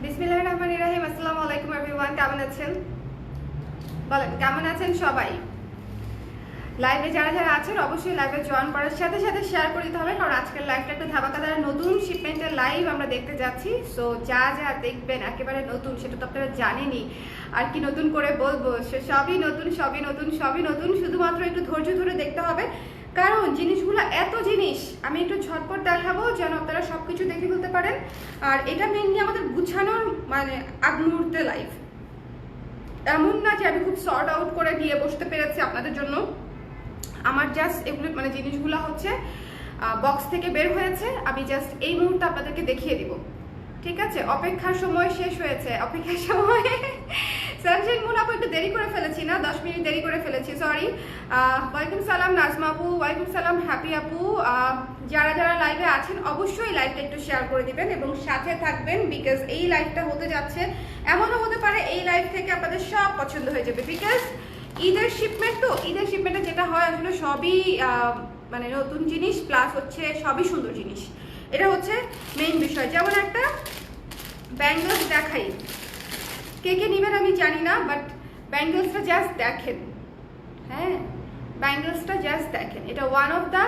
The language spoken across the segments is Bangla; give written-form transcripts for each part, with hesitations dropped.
বিসমিল্লাহির রহমানির রহিম। আসসালামু আলাইকুম এভরিওয়ান, কেমন আছেন? বলেন কেমন আছেন সবাই? লাইভে যারা যারা আছেন অবশ্যই লাইভে জয়েন করার সাথে সাথে শেয়ার করে দিতে হবে, কারণ আজকের লাইভটা একটা ধামাকাদার নতুন শিপমেন্টের লাইভ আমরা দেখতে যাচ্ছি। সো যা যা দেখবেন একেবারে নতুন, সেটা তো আপনারা জানেনই। আর কি নতুন করে বলবো, সবই নতুন সবই নতুন সবই নতুন, শুধুমাত্র একটু ধৈর্য ধরে দেখতে হবে, কারণ জিনিসগুলো এত জিনিস আমি একটু ঝটপট দেখাবো যেন আপনারা সবকিছু দেখে ফেলতে পারেন। আর এটা মেনলি আমাদের গুছানোর মানে আগ মুহূর্তে লাইভ, এমন না যে আমি খুব সর্ট আউট করে নিয়ে বসতে পেরেছি আপনাদের জন্য। আমার জাস্ট এগুলো মানে জিনিসগুলো হচ্ছে বক্স থেকে বের হয়েছে, আমি জাস্ট এই মুহূর্তে আপনাদেরকে দেখিয়ে দিব, ঠিক আছে? অপেক্ষার সময় শেষ হয়েছে, অপেক্ষার সময় সানশাইন মুন আপু একটু দেরি করে ফেলেছি না, 10 মিনিট দেরি করে ফেলেছি, সরি। ওয়ালাইকুম সালাম নাজমা আপু, ওয়ালাইকুম সালাম হ্যাপি আপু। যারা যারা লাইভে আছেন অবশ্যই লাইভটা একটু শেয়ার করে দিবেন এবং সাথে থাকবেন, বিকজ এই লাইভটা হতে যাচ্ছে, এমনও হতে পারে এই লাইভ থেকে আপনাদের সব পছন্দ হয়ে যাবে, বিকজ ঈদের শিপমেন্ট। তো ঈদের শিপমেন্টে যেটা হয় আসলে সবই মানে নতুন জিনিস, প্লাস হচ্ছে সবই সুন্দর জিনিস, এটা হচ্ছে মেইন বিষয়। যেমন একটা ব্যাঙ্গলস দেখাই, কে কে নেবেন আমি জানি না, বাট ব্যাঙ্গলসটা জাস্ট দেখেন। হ্যাঁ, ব্যাঙ্গলসটা জাস্ট দেখেন, এটা one of the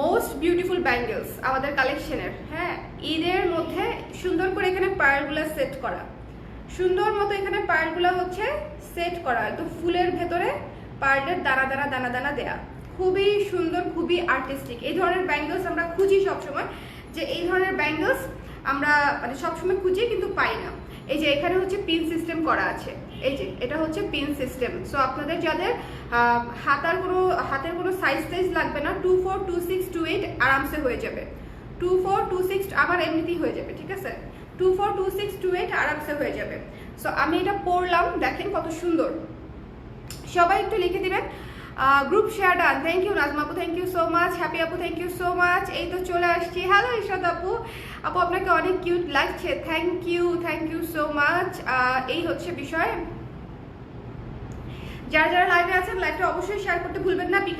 most beautiful bangles আমাদের কালেকশনের। হ্যাঁ, ঈদের মধ্যে সুন্দর করে এখানে পার্লগুলো সেট করা, সুন্দর মতো এখানে পার্লগুলো হচ্ছে সেট করা, তো ফুলের ভেতরে পার্লের দানা দানা দানা দানা দেয়া, খুবই সুন্দর, খুবই আর্টিস্টিক। এই ধরনের ব্যাঙ্গলস আমরা খুঁজি সবসময়, যে এই ধরনের ব্যাঙ্গলস আমরা মানে সবসময় খুঁজি কিন্তু পাই না। এই যে এখানে হচ্ছে পিন সিস্টেম করা আছে, এই যে এটা হচ্ছে পিন সিস্টেম। সো আপনাদের যাদের হাতের কোনো সাইজ লাগবে না, 24, 26, 28 আরামসে হয়ে যাবে। 24, 26 আমার এমনিতেই হয়ে যাবে, ঠিক আছে? 24, 26, 28 আরামসে হয়ে যাবে। সো আমি এটা পরলাম, দেখেন কত সুন্দর। সবাই একটু লিখে দিবেন group share done. Thank you Nazma আপু, thank you so much. Happy আপু, থ্যাংক ইউ সো মাচ। এই তো চলে আসছি। হ্যালো ইশরাত আপু, আপু আপনাকে অনেক কিউট লাগছে, থ্যাংক ইউ সো মাচ। এই হচ্ছে বিষয়। যারা যারা লাইভে আছেন লাইভটা অবশ্যই শেয়ার করতে ভুলবেন না।